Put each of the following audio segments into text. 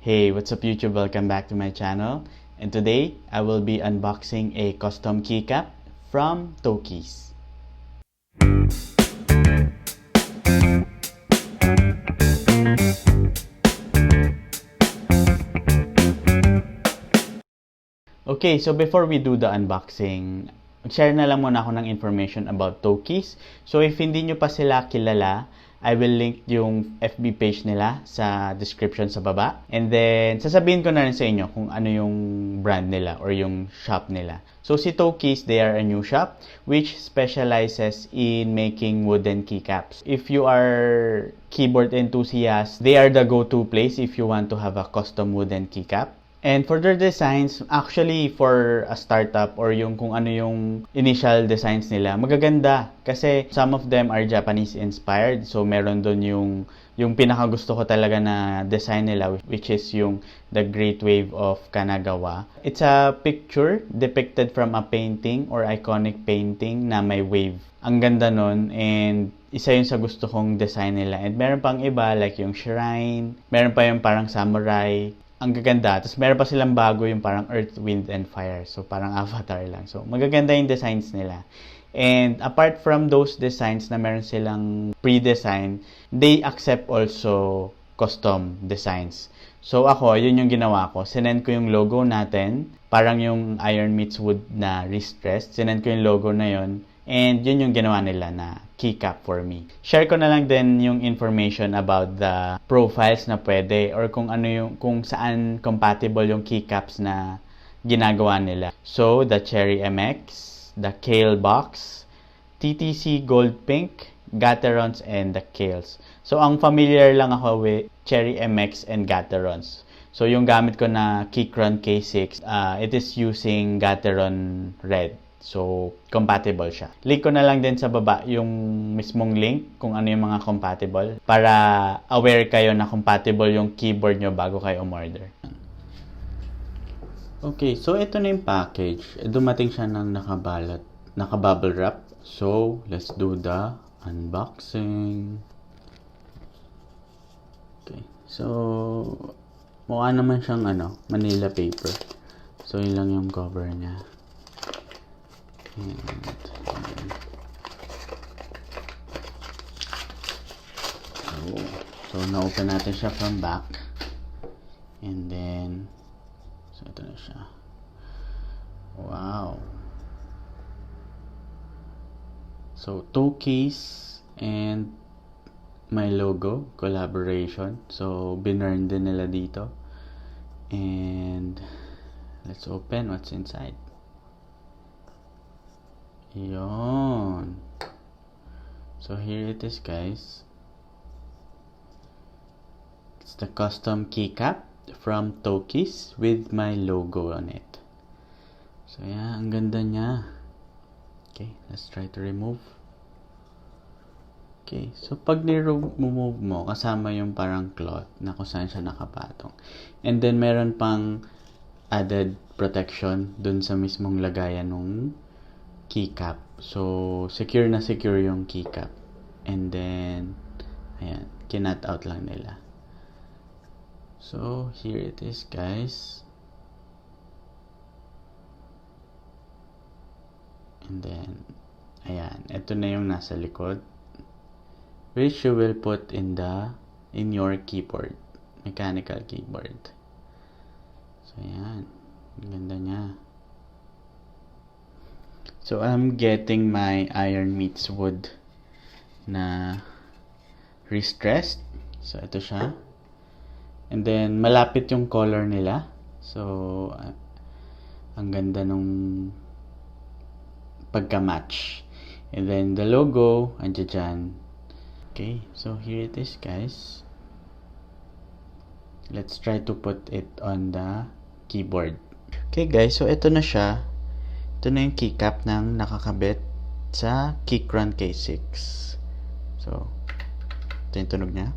Hey, what's up YouTube? Welcome back to my channel. And today, I will be unboxing a custom keycap from TOKEYS. Okay, so before we do the unboxing, share na lang muna ako ng information about TOKEYS. So if hindi nyo pa sila kilala, I will link yung FB page nila sa description sa baba. And then, sasabihin ko na rin sa inyo kung ano yung brand nila or yung shop nila. So si TOKEYS, they are a new shop which specializes in making wooden keycaps. If you are keyboard enthusiast, they are the go-to place if you want to have a custom wooden keycap. And for their designs, actually for a startup or yung kung ano yung initial designs nila, magaganda. Kasi some of them are Japanese inspired. So meron doon yung pinakagusto ko talaga na design nila, which is yung The Great Wave of Kanagawa. It's a picture depicted from a painting or iconic painting na may wave. Ang ganda nun, and isa yun sa gusto kong design nila. And meron pang iba like yung shrine, meron pa yung parang samurai. Ang gaganda. Tapos meron pa silang bago yung parang Earth, Wind, and Fire. So parang avatar lang. So magaganda yung designs nila. And apart from those designs na meron silang pre-design, they accept also custom designs. So ako, yun yung ginawa ko. Sinend ko yung logo natin. Parang yung iron meets wood na wrist-rest. Sinend ko yung logo na yun. And yun yung ginawa nila na keycap for me. Share ko na lang din yung information about the profiles na pwede or kung ano yung, kung saan compatible yung keycaps na ginagawa nila. So, the Cherry MX, the Kale Box, TTC Gold Pink, Gaterons, and the Kales. So, ang familiar lang ako with Cherry MX and Gaterons. So, yung gamit ko na Keychron K6, it is using Gateron Red. So, compatible siya. Link ko na lang din sa baba yung mismong link kung ano yung mga compatible para aware kayo na compatible yung keyboard nyo bago kayo umorder. Okay, so ito na yung package. Dumating siya ng naka-bubble wrap. So, let's do the unboxing. Okay, so mukha naman siyang Manila paper. So, yun lang yung cover niya. So na-open natin siya from back. And then, so ito na siya. Wow. So, TOKEYS and my logo, collaboration. So, binurn din nila dito. And, let's open what's inside. Yon. So here it is, guys. It's the custom keycap from TOKEYS with my logo on it. So yeah, ang ganda niya. Okay, let's try to remove. Okay, so pag ni-remove mo, kasama yung parang cloth na kung saan siya nakapatong. And then meron pang added protection dun sa mismong lagayan nung keycap. So, secure na secure yung keycap. And then, ayan, kinut out lang nila. So, here it is, guys. And then, ayan, ito na yung nasa likod, which you will put in your keyboard, mechanical keyboard. So, ayan, ang ganda niya. So, I'm getting my iron meets wood na wrist rest. So, ito siya. And then, malapit yung color nila. So, ang ganda nung pagka-match. And then, the logo, andyan dyan. Okay, so here it is, guys. Let's try to put it on the keyboard. Okay, guys, so ito na siya. Ito na yung keycap ng nakakabit sa Keychron K6. So, ito yung tunog niya.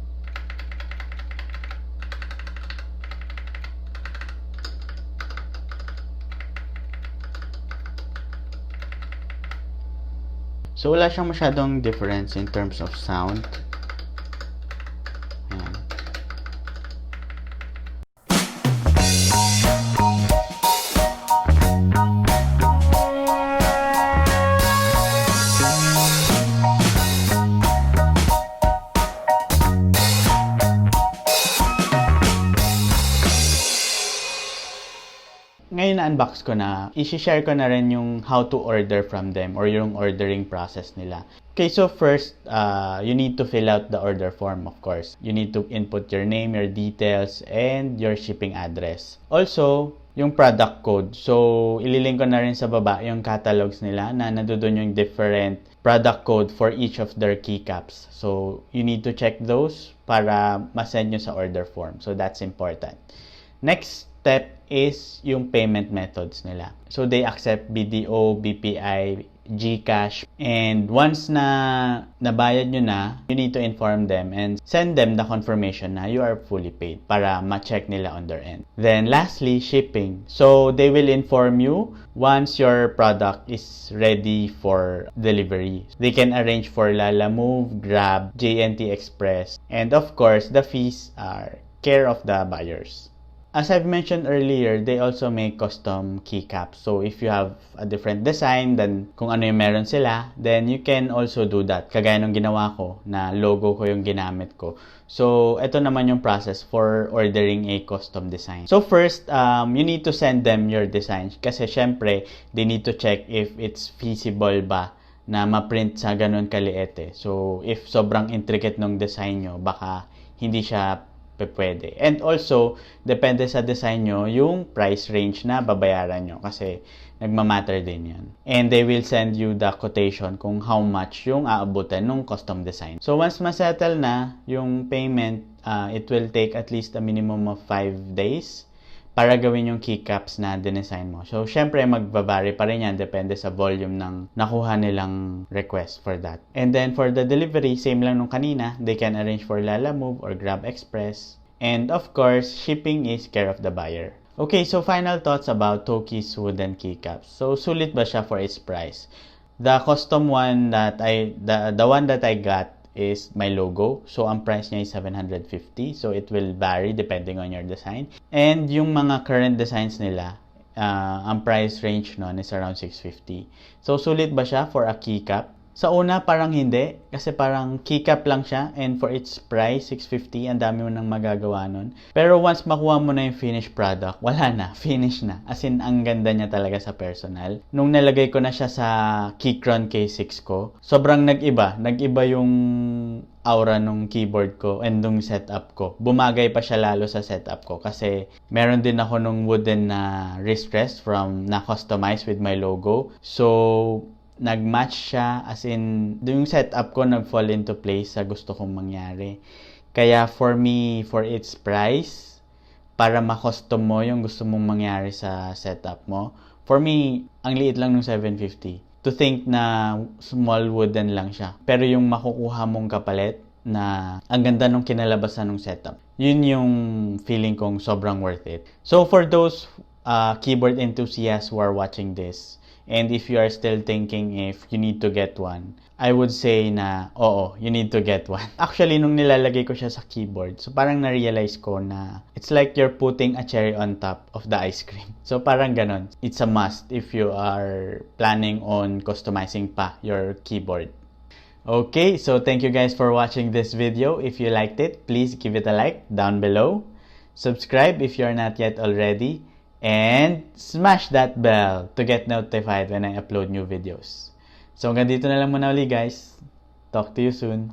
So, wala siyang masyadong difference in terms of sound. Ayan. ngayon na-unbox ko na, i-share ko na rin yung how to order from them or yung ordering process nila. Okay, so first, you need to fill out the order form, of course. You need to input your name, your details, and your shipping address. Also, yung product code. So, ililink ko na rin sa baba yung catalogs nila na nandoon yung different product code for each of their keycaps. So, you need to check those para ma-send nyo sa order form. So, that's important. Next step is yung payment methods nila. So, they accept BDO, BPI, GCash, and once na nabayad nyo na, you need to inform them and send them the confirmation na you are fully paid para ma-check nila on their end. Then, lastly, shipping. So, they will inform you once your product is ready for delivery. They can arrange for Lalamove, Grab, JNT Express, and of course, the fees are care of the buyers. As I've mentioned earlier, they also make custom keycaps. So, if you have a different design than kung ano yung meron sila, then you can also do that. Kagaya nung ginawa ko, na logo ko yung ginamit ko. So, ito naman yung process for ordering a custom design. So, first, you need to send them your design. Kasi, syempre, they need to check if it's feasible ba na ma-print sa ganun kaliit eh. So, if sobrang intricate nung design nyo, baka hindi siya pwede. And also, depende sa design nyo, yung price range na babayaran nyo. Kasi, nagmamatter din yan. And they will send you the quotation kung how much yung aabutan ng custom design. So, once masettle na yung payment, it will take at least a minimum of 5 days para gawin yung keycaps na dinesign mo. So, syempre, magbabari pa rin yan. Depende sa volume ng nakuha nilang request for that. And then, for the delivery, same lang nung kanina. They can arrange for Lalamove or Grab Express. And, of course, shipping is care of the buyer. Okay, so final thoughts about Toki's wooden keycaps. So, sulit ba siya for its price? The custom one that the one that I got is my logo. So, ang price niya is 750. So, it will vary depending on your design. And yung mga current designs nila, ang price range nun is around 650. So, sulit ba siya for a keycap? Sa una, parang hindi. Kasi parang keycap lang siya. And for its price, 650, ang dami mo nang magagawa nun. Pero once makuha mo na yung finished product, wala na. Finish na. As in, ang ganda niya talaga sa personal. Nung nalagay ko na siya sa Keychron K6 ko, sobrang nag-iba. Nag-iba yung aura nung keyboard ko and nung setup ko. Bumagay pa siya lalo sa setup ko kasi meron din ako nung wooden na wrist rest from na-customize with my logo. So, nag-match siya, as in, yung setup ko nag-fall into place sa gusto kong mangyari. Kaya for me, for its price, para ma-custom mo yung gusto mong mangyari sa setup mo, for me, ang liit lang ng 750. To think na small wooden lang siya. Pero yung makukuha mong kapalit na ang ganda nung kinalabasan ng setup, yun yung feeling kong sobrang worth it. So for those keyboard enthusiasts who are watching this, and if you are still thinking if you need to get one, I would say na, oo, you need to get one. Actually, nung nilalagay ko siya sa keyboard, so parang na-realize ko na it's like you're putting a cherry on top of the ice cream. So parang ganon. It's a must if you are planning on customizing pa your keyboard. Okay, so thank you guys for watching this video. If you liked it, please give it a like down below. Subscribe if you're not yet already. And smash that bell to get notified when I upload new videos. So hanggang dito na lang muna ulit guys. Talk to you soon.